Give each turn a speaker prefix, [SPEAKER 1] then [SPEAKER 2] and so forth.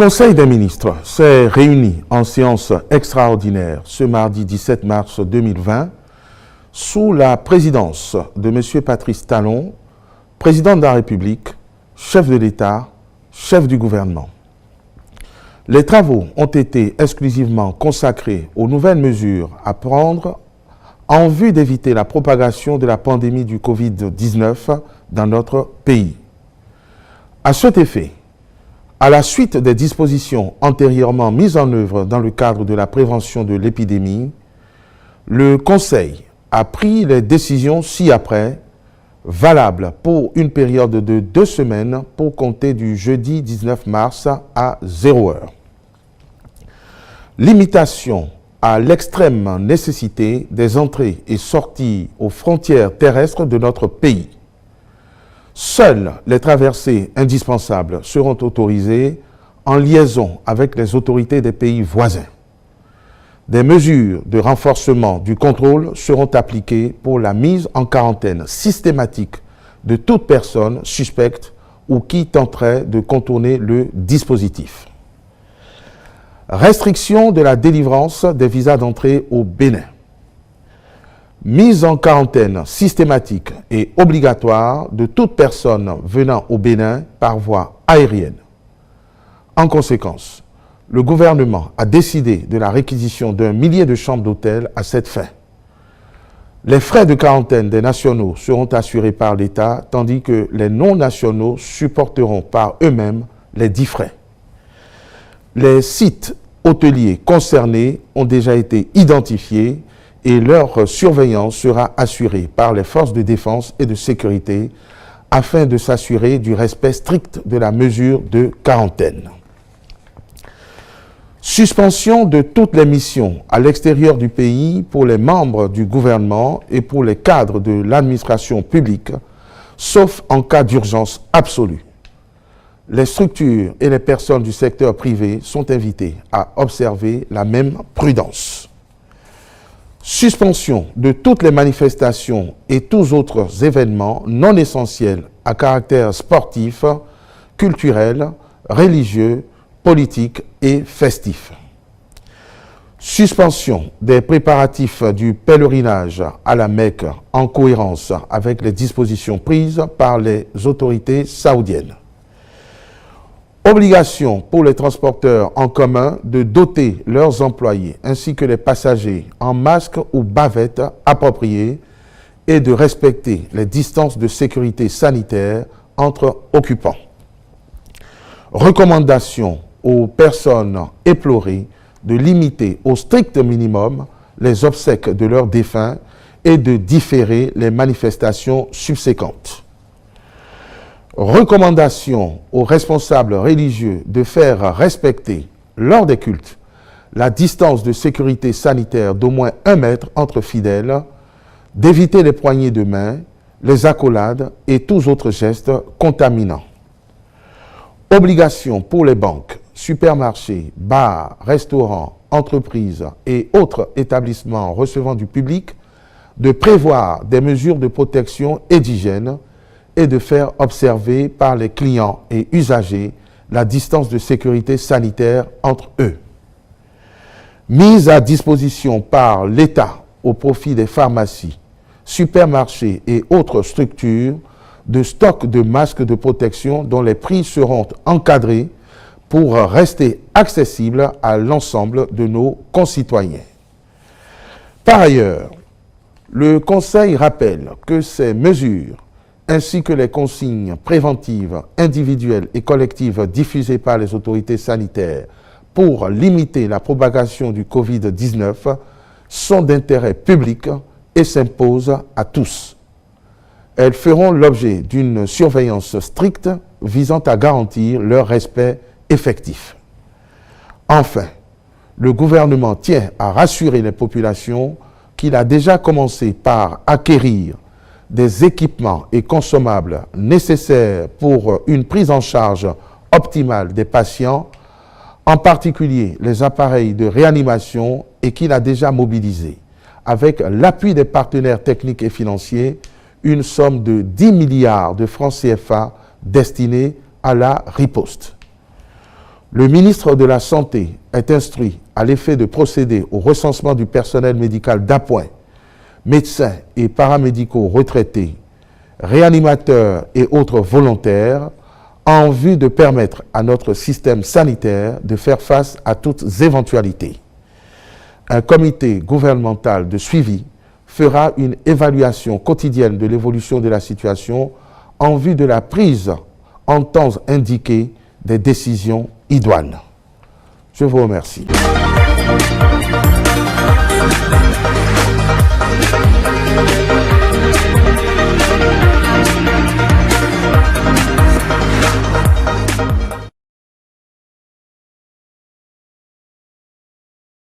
[SPEAKER 1] Conseil des ministres s'est réuni en séance extraordinaire ce mardi 17 mars 2020 sous la présidence de M. Patrice Talon, président de la République, chef de l'État, chef du gouvernement. Les travaux ont été exclusivement consacrés aux nouvelles mesures à prendre en vue d'éviter la propagation de la pandémie du Covid-19 dans notre pays. À cet effet, à la suite des dispositions antérieurement mises en œuvre dans le cadre de la prévention de l'épidémie, le Conseil a pris les décisions ci-après, valables pour une période de 2 semaines pour compter du jeudi 19 mars à 0 heure. Limitation à l'extrême nécessité des entrées et sorties aux frontières terrestres de notre pays. Seules les traversées indispensables seront autorisées en liaison avec les autorités des pays voisins. Des mesures de renforcement du contrôle seront appliquées pour la mise en quarantaine systématique de toute personne suspecte ou qui tenterait de contourner le dispositif. Restriction de la délivrance des visas d'entrée au Bénin. Mise en quarantaine systématique et obligatoire de toute personne venant au Bénin par voie aérienne. En conséquence, le gouvernement a décidé de la réquisition d'1 millier de chambres d'hôtel à cette fin. Les frais de quarantaine des nationaux seront assurés par l'État, tandis que les non-nationaux supporteront par eux-mêmes les 10 frais. Les sites hôteliers concernés ont déjà été identifiés et leur surveillance sera assurée par les forces de défense et de sécurité afin de s'assurer du respect strict de la mesure de quarantaine. Suspension de toutes les missions à l'extérieur du pays pour les membres du gouvernement et pour les cadres de l'administration publique, sauf en cas d'urgence absolue. Les structures et les personnes du secteur privé sont invitées à observer la même prudence. Suspension de toutes les manifestations et tous autres événements non essentiels à caractère sportif, culturel, religieux, politique et festif. Suspension des préparatifs du pèlerinage à la Mecque en cohérence avec les dispositions prises par les autorités saoudiennes. Obligation pour les transporteurs en commun de doter leurs employés ainsi que les passagers en masques ou bavettes appropriées et de respecter les distances de sécurité sanitaire entre occupants. Recommandation aux personnes éplorées de limiter au strict minimum les obsèques de leurs défunts et de différer les manifestations subséquentes. Recommandation aux responsables religieux de faire respecter, lors des cultes, la distance de sécurité sanitaire d'au moins 1 mètre entre fidèles, d'éviter les poignées de main, les accolades et tous autres gestes contaminants. Obligation pour les banques, supermarchés, bars, restaurants, entreprises et autres établissements recevant du public de prévoir des mesures de protection et d'hygiène et de faire observer par les clients et usagers la distance de sécurité sanitaire entre eux. Mise à disposition par l'État au profit des pharmacies, supermarchés et autres structures de stocks de masques de protection dont les prix seront encadrés pour rester accessibles à l'ensemble de nos concitoyens. Par ailleurs, le Conseil rappelle que ces mesures ainsi que les consignes préventives individuelles et collectives diffusées par les autorités sanitaires pour limiter la propagation du Covid-19 sont d'intérêt public et s'imposent à tous. Elles feront l'objet d'une surveillance stricte visant à garantir leur respect effectif. Enfin, le gouvernement tient à rassurer les populations qu'il a déjà commencé par acquérir des équipements et consommables nécessaires pour une prise en charge optimale des patients, en particulier les appareils de réanimation et qu'il a déjà mobilisés, avec l'appui des partenaires techniques et financiers, une somme de 10 milliards de francs CFA destinée à la riposte. Le ministre de la Santé est instruit à l'effet de procéder au recensement du personnel médical d'appoint, médecins et paramédicaux retraités, réanimateurs et autres volontaires, en vue de permettre à notre système sanitaire de faire face à toutes éventualités. Un comité gouvernemental de suivi fera une évaluation quotidienne de l'évolution de la situation en vue de la prise en temps indiqué des décisions idoines. Je vous remercie.